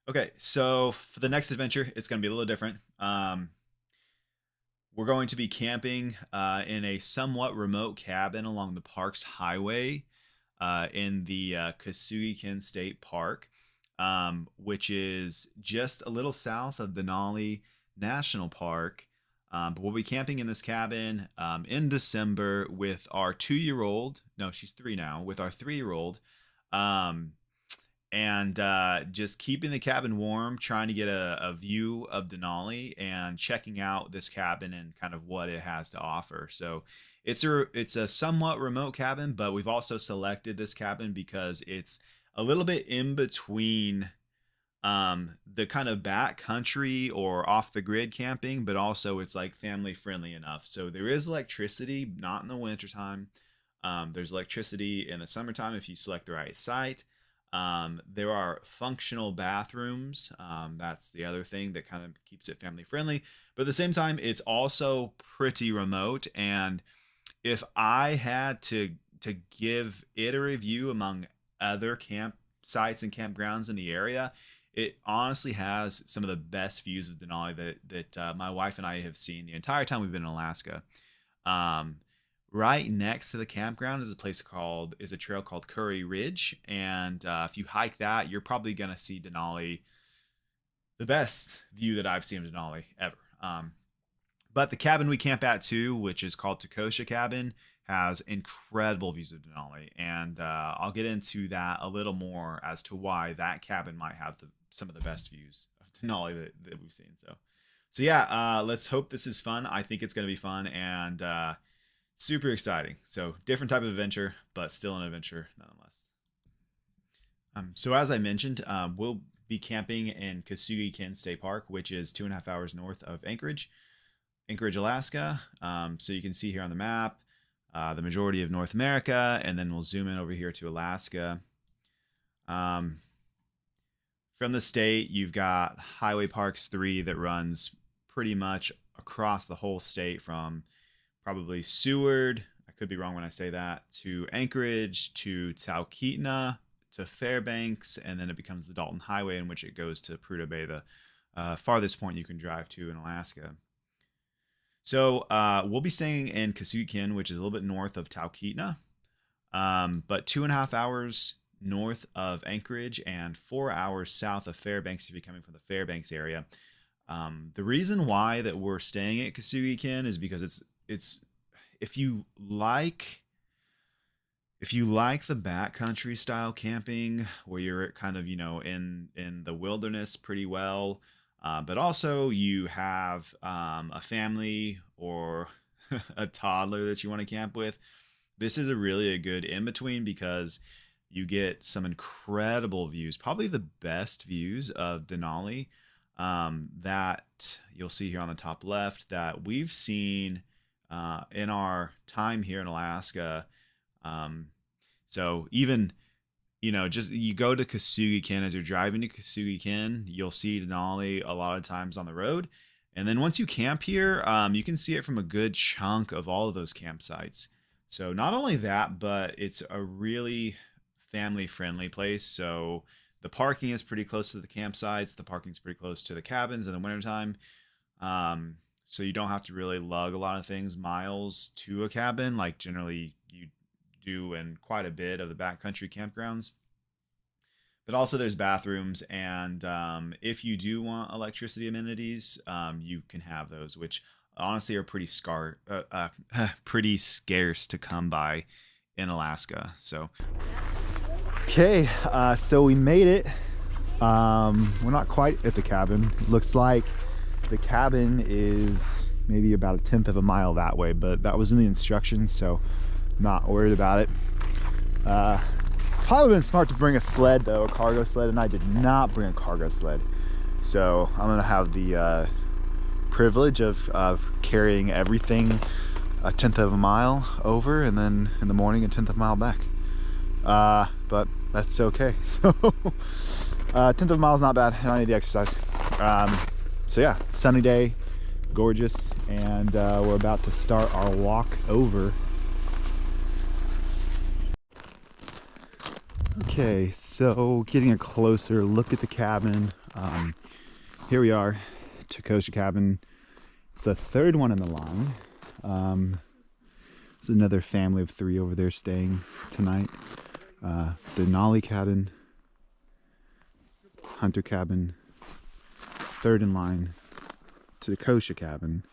Okay, so for the next adventure, it's going to be a little different. We're going to be camping in a somewhat remote cabin along the park's highway in the Kasugikan State Park, which is just a little south of Denali National Park. But we'll be camping in this cabin in December with our 2 year old. No, she's three now, with our 3 year old. Um, and just keeping the cabin warm, trying to get a view of Denali and checking out this cabin and kind of what it has to offer. So it's a somewhat remote cabin, but we've also selected this cabin because it's a little bit in between the kind of back country or off the grid camping, but also it's like family friendly enough. So there is electricity, not in the wintertime. There's electricity in the summertime if you select the right site. There are functional bathrooms. That's the other thing that kind of keeps it family friendly. But at the same time, it's also pretty remote. And if I had to give it a review among other campsites and campgrounds in the area, it honestly has some of the best views of Denali that my wife and I have seen the entire time we've been in Alaska. Um, right next to the campground is a trail called Curry Ridge, and if you hike that, you're probably gonna see Denali, the best view that I've seen of Denali ever. But the cabin we camp at too, which is called Takosha Cabin, has incredible views of Denali, and I'll get into that a little more as to why that cabin might have some of the best views of Denali that we've seen. So yeah, let's hope this is fun. I think it's going to be fun and super exciting. So different type of adventure, but still an adventure nonetheless. So as I mentioned, we'll be camping in Kasugikan State Park, which is 2.5 hours north of Anchorage, Alaska. So you can see here on the map the majority of North America, and then we'll zoom in over here to Alaska. From the state, you've got Highway Parks 3 that runs pretty much across the whole state from probably Seward, I could be wrong when I say that, to Anchorage, to Talkeetna, to Fairbanks, and then it becomes the Dalton Highway, in which it goes to Prudhoe Bay, the farthest point you can drive to in Alaska. So we'll be staying in Kasugikan, which is a little bit north of Talkeetna, but 2.5 hours north of Anchorage and 4 hours south of Fairbanks if you're coming from the Fairbanks area. The reason why that we're staying at Kasugikan is because it's if you like the backcountry style camping where you're kind of in the wilderness pretty well, but also you have a family or a toddler that you want to camp with, this is a good in between because you get some incredible views, probably the best views of Denali that you'll see here on the top left that we've seen in our time here in Alaska. So even, just you go to Kasugikan, as you're driving to Kasugikan, you'll see Denali a lot of times on the road. And then once you camp here, you can see it from a good chunk of all of those campsites. So not only that, but it's a really family friendly place. So the parking is pretty close to the campsites. The parking's pretty close to the cabins in the wintertime. So you don't have to really lug a lot of things miles to a cabin like generally you do in quite a bit of the backcountry campgrounds. But also there's bathrooms, and if you do want electricity amenities, you can have those, which honestly are pretty scarce to come by in Alaska. So okay, so we made it. We're not quite at the cabin. Looks like the cabin is maybe about 1/10 of a mile that way, but that was in the instructions, so not worried about it. Probably been smart to bring a sled though, a cargo sled, and I did not bring a cargo sled. So I'm gonna have the privilege of carrying everything 1/10 of a mile over, and then in the morning 1/10 of a mile back. But that's okay. So 1/10 of a mile is not bad, and I need the exercise. So yeah, sunny day, gorgeous, and we're about to start our walk over. Okay, so getting a closer look at the cabin. Here we are, Takosha Cabin. It's the third one in the line. There's another family of 3 over there staying tonight. Denali Cabin, Hunter Cabin, third in line, Takosha Cabin.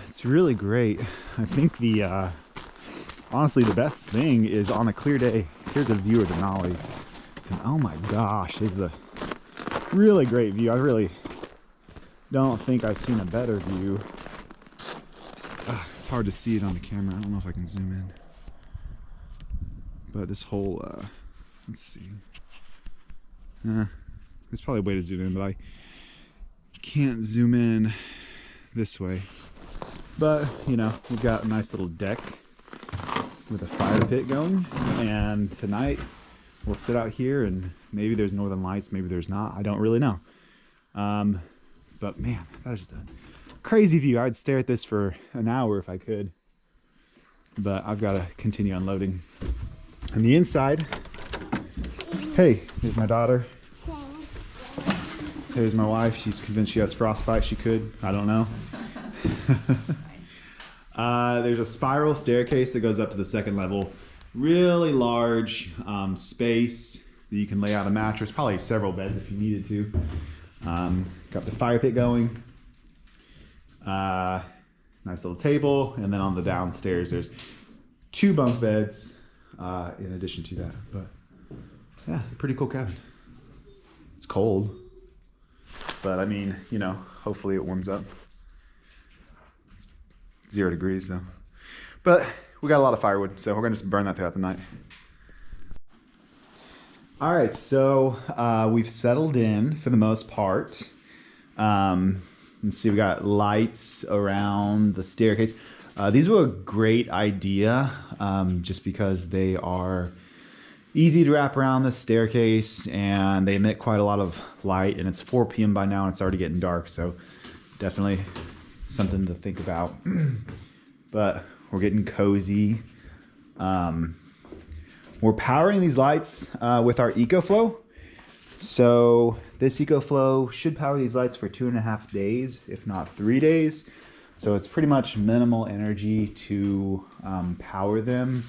It's really great. I think honestly the best thing is on a clear day. Here's a view of Denali, and oh my gosh, it's a really great view. I really don't think I've seen a better view. It's hard to see it on the camera. I don't know if I can zoom in, but this whole let's see, there's probably a way to zoom in, but I can't zoom in this way. But you know, we've got a nice little deck with a fire pit going, and tonight we'll sit out here, and maybe there's northern lights, maybe there's not, I don't really know. But man, that is just a crazy view. I'd stare at this for an hour if I could, but I've got to continue unloading. On the inside, hey, here's my daughter. Here's my wife. She's convinced she has frostbite. She could, I don't know. There's a spiral staircase that goes up to the 2nd level. Really large space that you can lay out a mattress, probably several beds if you needed to. Got the fire pit going. Nice little table, and then on the downstairs there's 2 bunk beds in addition to that. But yeah, pretty cool cabin. It's cold, but I mean, you know, hopefully it warms up. It's 0 degrees though. But we got a lot of firewood, so we're gonna just burn that throughout the night. All right, so we've settled in for the most part. Let's see, we got lights around the staircase. These were a great idea, just because they are easy to wrap around the staircase, and they emit quite a lot of light, and it's 4 p.m. by now, and it's already getting dark, so definitely something to think about. But we're getting cozy. We're powering these lights with our EcoFlow. So this EcoFlow should power these lights for 2.5 days, if not 3 days. So it's pretty much minimal energy to power them.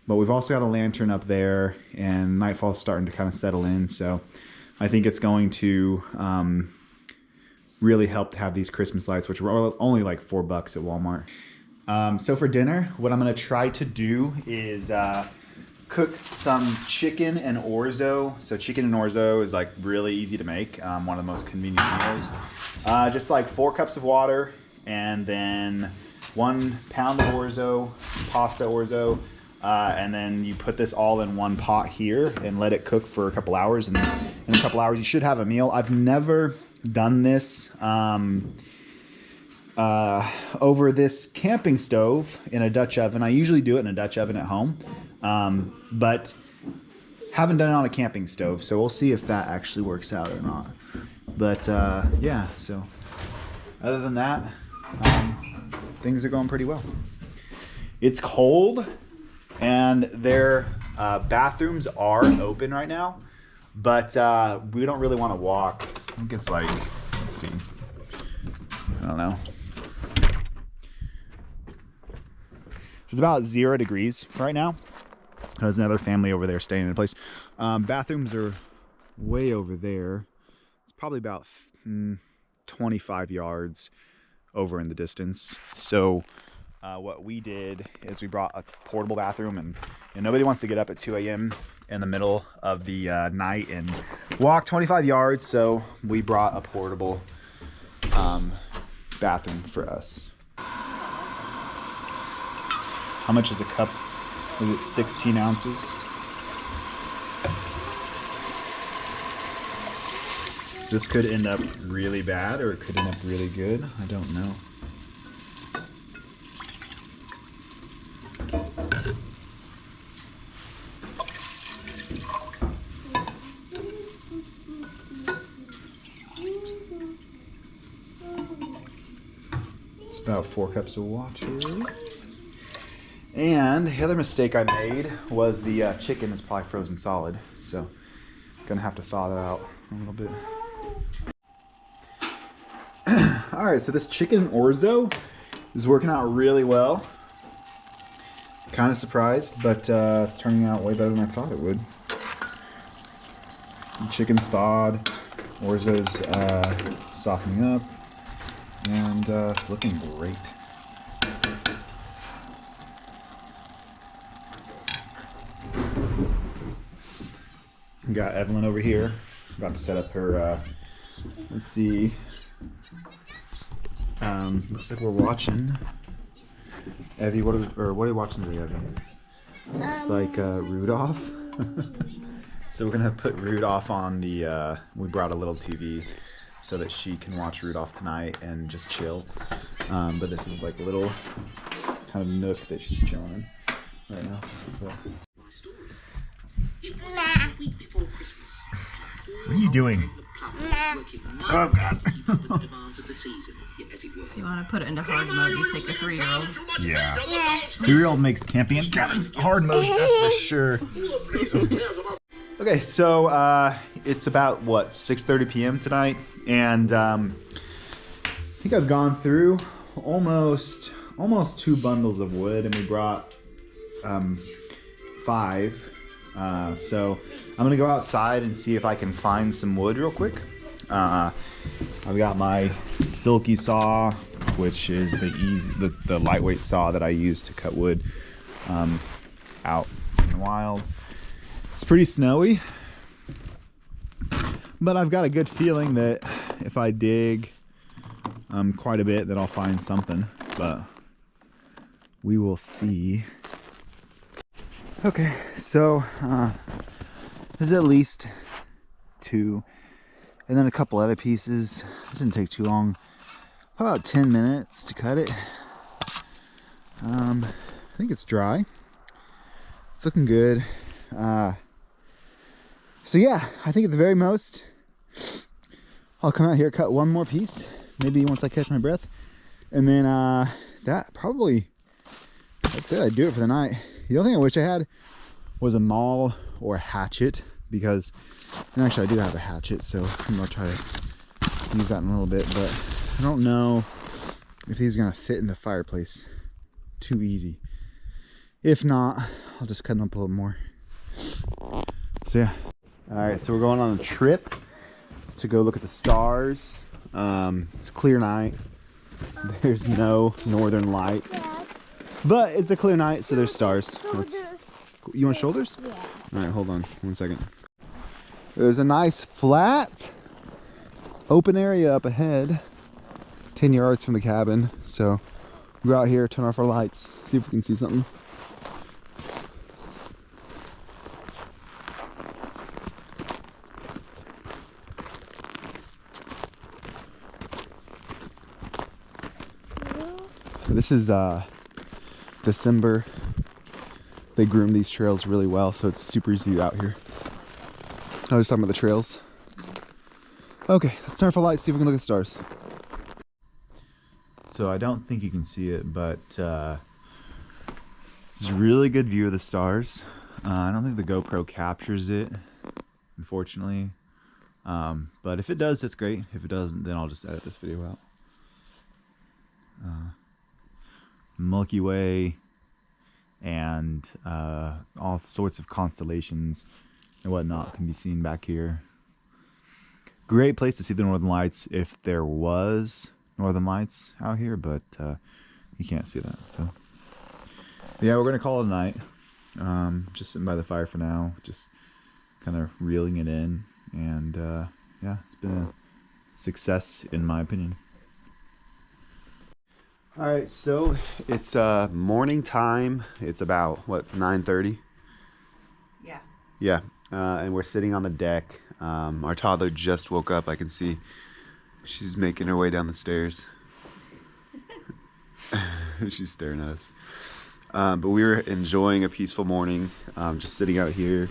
But we've also got a lantern up there, and nightfall's starting to kind of settle in. So I think it's going to really help to have these Christmas lights, which were only like $4 at Walmart. So for dinner, what I'm gonna try to do is cook some chicken and orzo. So chicken and orzo is like really easy to make, one of the most convenient meals. Just like 4 cups of water, and then 1 pound of orzo, pasta orzo, and then you put this all in one pot here and let it cook for a couple hours, and in a couple hours you should have a meal. I've never done this over this camping stove in a Dutch oven. I usually do it in a Dutch oven at home, but haven't done it on a camping stove, so we'll see if that actually works out or not. But yeah, so other than that, things are going pretty well. It's cold, and their bathrooms are open right now, but we don't really want to walk. I think it's like, let's see, I don't know. It's about 0 degrees right now. There's another family over there staying in a place. Bathrooms are way over there. It's probably about 25 yards over in the distance. So what we did is we brought a portable bathroom, and nobody wants to get up at 2 a.m. in the middle of the night and walk 25 yards. So we brought a portable bathroom for us. How much is a cup? Is it 16 ounces? This could end up really bad, or it could end up really good. I don't know. It's about 4 cups of water. And the other mistake I made was the chicken is probably frozen solid. So Gonna have to thaw that out a little bit. All right, so this chicken orzo is working out really well. Kind of surprised, but it's turning out way better than I thought it would. The chicken's thawed, orzo's softening up, and it's looking great. We got Evelyn over here, about to set up her, let's see, looks like we're watching, Evie, what are you watching today, Evan? Looks like Rudolph. So we're gonna put Rudolph on the, we brought a little TV so that she can watch Rudolph tonight and just chill. But this is like a little kind of nook that she's chilling in right now. But... What are you doing? Oh God. If you want to put it into hard mode, you take a 3-year-old. Yeah. 3-year-old makes camping in cabins hard mode, that's for sure. Okay, so it's about what, 6:30 p.m. tonight, and I think I've gone through almost 2 bundles of wood, and we brought 5. So I'm gonna go outside and see if I can find some wood real quick. I've got my silky saw, which is the lightweight saw that I use to cut wood out in the wild. It's pretty snowy, but I've got a good feeling that if I dig quite a bit that I'll find something, but we will see. Okay, so there's at least 2, and then a couple other pieces. It didn't take too long, about 10 minutes to cut it. I think it's dry. It's looking good. So yeah, I think at the very most, I'll come out here, cut one more piece, maybe once I catch my breath, and then that's it. I'd do it for the night. The only thing I wish I had was a maul or a hatchet, because, and actually I do have a hatchet, so I'm gonna try to use that in a little bit, but I don't know if these are gonna fit in the fireplace too easy. If not, I'll just cut them up a little more. So yeah. All right, so we're going on a trip to go look at the stars. It's a clear night. There's no northern lights, but it's a clear night, so there's stars. You want shoulders? Yeah. All right, hold on 1 second. There's a nice flat open area up ahead, 10 yards from the cabin. So we'll go out here, turn off our lights, see if we can see something. So this is December. They groom these trails really well, so it's super easy to get out here. I was talking about the trails. Okay, let's turn off our lights, see if we can look at the stars. So I don't think you can see it, but it's a really good view of the stars. I don't think the GoPro captures it, unfortunately. But if it does, that's great. If it doesn't, then I'll just edit this video out. Milky Way and all sorts of constellations and whatnot can be seen back here. Great place to see the northern lights if there was northern lights out here, but you can't see that. So yeah, we're gonna call it a night. Just sitting by the fire for now, just kind of reeling it in, and yeah, it's been a success in my opinion. All right, so it's morning time. It's about what, 9:30? Yeah. Yeah, and we're sitting on the deck. Our toddler just woke up. I can see she's making her way down the stairs. She's staring at us. But we were enjoying a peaceful morning, just sitting out here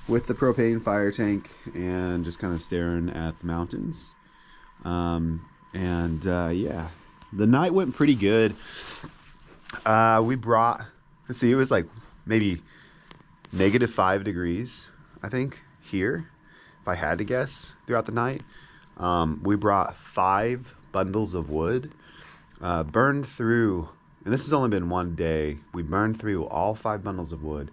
with the propane fire tank and just kind of staring at the mountains. Yeah. The night went pretty good. We brought, let's see, it was like maybe -5 degrees, I think, here. if I had to guess, throughout the night. We brought 5 bundles of wood, burned through, and this has only been one day. We burned through all 5 bundles of wood.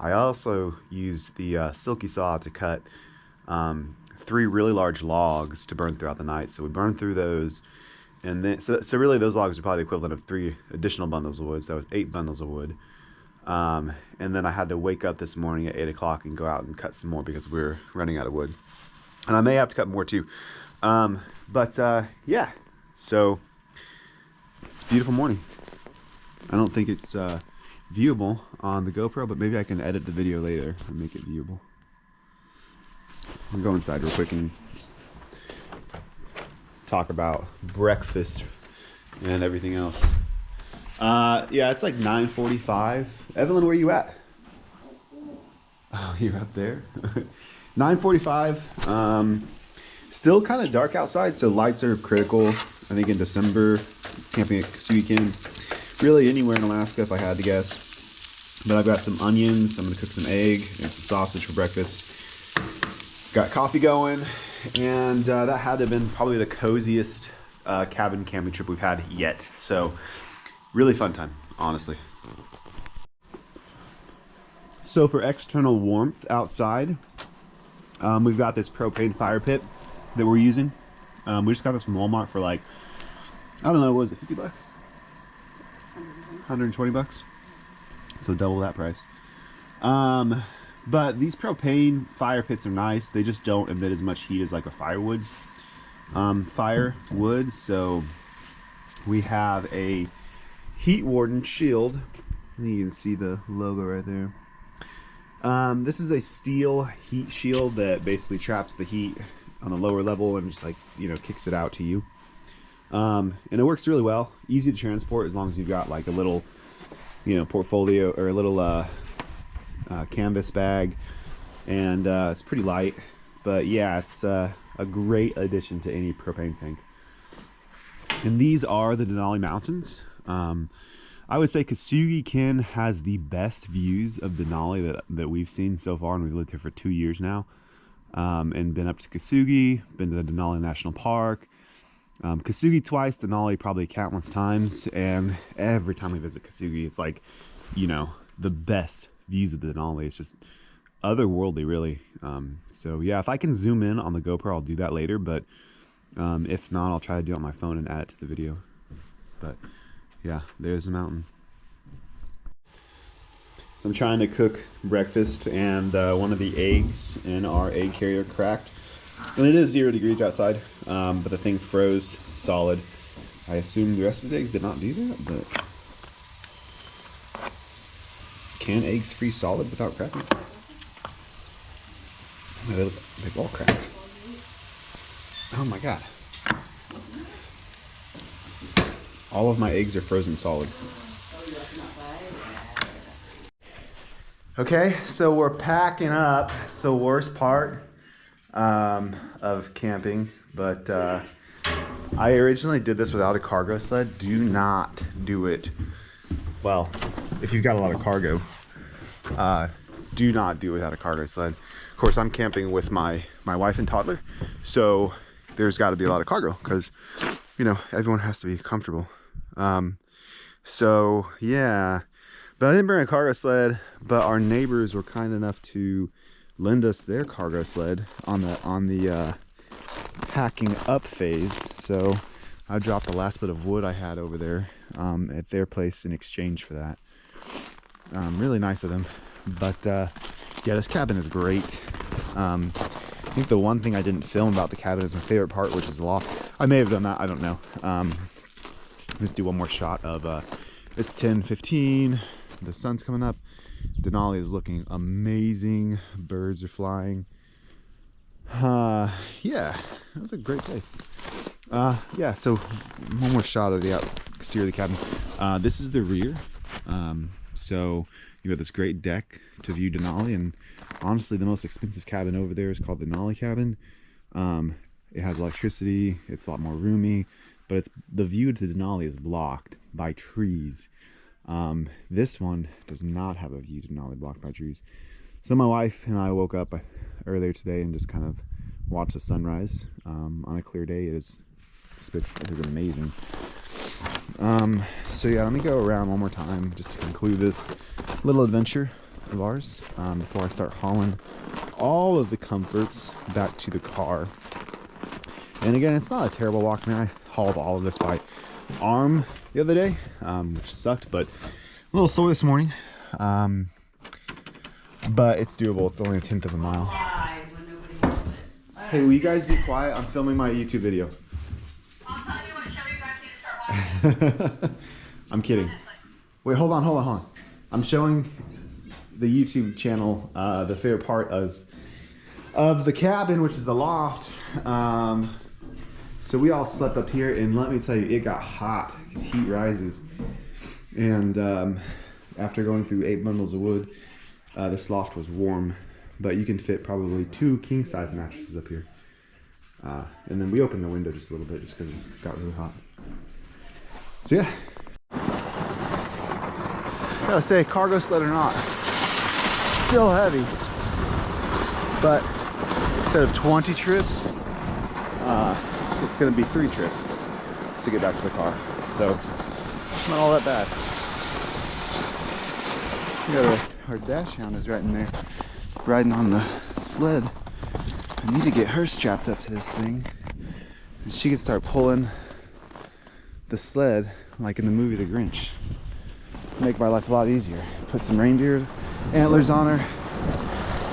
I also used the silky saw to cut 3 really large logs to burn throughout the night. So we burned through those, and then so really those logs are probably the equivalent of 3 additional bundles of wood. So that was 8 bundles of wood. And then I had to wake up this morning at 8 o'clock and go out and cut some more because we were running out of wood. And I may have to cut more too. Yeah, so it's a beautiful morning. I don't think it's viewable on the GoPro, but maybe I can edit the video later and make it viewable. I'll go inside real quick and talk about breakfast and everything else. Yeah, it's like 9:45. Evelyn, where are you at? Oh, you're up there. 9:45. Still kind of dark outside, so lights are critical. I think in December, camping at Coziest, really anywhere in Alaska if I had to guess. But I've got some onions. I'm gonna cook some egg and some sausage for breakfast. Got coffee going, and that had to have been probably the coziest cabin camping trip we've had yet. So really fun time, honestly. So for external warmth outside, we've got this propane fire pit that we're using. We just got this from Walmart for like, I don't know, what was it, 50 bucks? 120 bucks. So double that price. But these propane fire pits are nice. They just don't emit as much heat as like a firewood fire would. So we have a heat warden shield. You can see the logo right there. This is a steel heat shield that basically traps the heat on a lower level and just like, you know, kicks it out to you. And it works really well. Easy to transport as long as you've got like a little, you know, portfolio or a little canvas bag, and it's pretty light. But yeah, it's a great addition to any propane tank. And these are the Denali Mountains. I would say Coziest has the best views of Denali that we've seen so far, and we've lived here for 2 years now. And been up to Coziest, been to the Denali National Park, Coziest twice, Denali probably countless times, and every time we visit Coziest, it's like, you know, the best views of the Denali. It's just otherworldly, really. So yeah, if I can zoom in on the GoPro, I'll do that later, but if not, I'll try to do it on my phone and add it to the video. But yeah, there's the mountain. So I'm trying to cook breakfast, and one of the eggs in our egg carrier cracked. And it is 0 degrees outside, but the thing froze solid. I assume the rest of the eggs did not do that, but can eggs freeze solid without cracking? No, they've all cracked. Oh my god. All of my eggs are frozen solid. Okay, so we're packing up. It's the worst part of camping, but I originally did this without a cargo sled. Do not do it. Well, if you've got a lot of cargo, do not do it without a cargo sled. Of course, I'm camping with my wife and toddler, so there's got to be a lot of cargo because, you know, everyone has to be comfortable. So yeah, but I didn't bring a cargo sled, but our neighbors were kind enough to lend us their cargo sled on the packing up phase. So I dropped the last bit of wood I had over there at their place in exchange for that. Really nice of them. But yeah, this cabin is great. I think the one thing I didn't film about the cabin is my favorite part, which is the loft. I may have done that, I don't know. Let's do one more shot of it's 10:15, the sun's coming up, Denali is looking amazing, birds are flying. Yeah, that was a great place. Yeah, so one more shot of the exterior of the cabin. This is the rear. So you got this great deck to view Denali, and honestly the most expensive cabin over there is called the Denali Cabin. It has electricity, it's a lot more roomy, but the view to Denali is blocked by trees. This one does not have a view to Denali, blocked by trees. So my wife and I woke up earlier today and just kind of watch the sunrise on a clear day. It is amazing. So yeah, let me go around one more time just to conclude this little adventure of ours before I start hauling all of the comforts back to the car. And again, it's not a terrible walk. I mean, I hauled all of this by arm the other day, which sucked, but a little sore this morning. But it's doable. It's only a 1/10 of a mile. Hey, will you guys be quiet? I'm filming my YouTube video. I'll tell you what show you back to start watching. I'm kidding. Wait, hold on. I'm showing the YouTube channel the favorite part of the cabin, which is the loft. So we all slept up here, and let me tell you, it got hot because heat rises. And after going through 8 bundles of wood, this loft was warm, but you can fit probably 2 king-size mattresses up here. And then we opened the window just a little bit just because it got really hot. So yeah. Gotta say, cargo sled or not, still heavy. But instead of 20 trips, it's gonna be 3 trips to get back to the car. So, not all that bad. We got our dash hound is right in there, riding on the sled. I need to get her strapped up to this thing, and she can start pulling the sled like in the movie The Grinch. Make my life a lot easier. Put some reindeer antlers on her,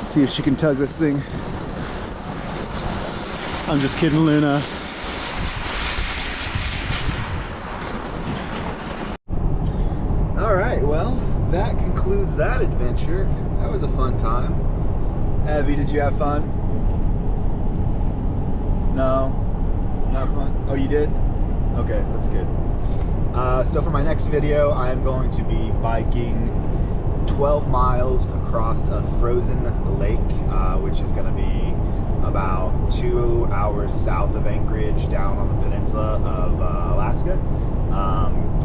see if she can tug this thing. I'm just kidding, Luna. All right, well, that concludes that adventure. That was a fun time. Evie, did you have fun? No? Not fun? Oh, you did? Okay, that's good. So for my next video, I am going to be biking 12 miles across a frozen lake, which is going to be about 2 hours south of Anchorage, down on the peninsula of Alaska.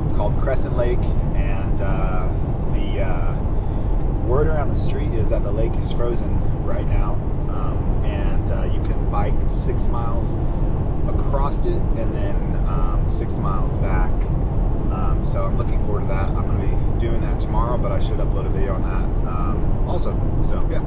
It's called Crescent Lake, and the word around the street is that the lake is frozen right now, and you can bike 6 miles across it and then 6 miles back. So I'm looking forward to that. I'm going to be doing that tomorrow, but I should upload a video on that also. So yeah.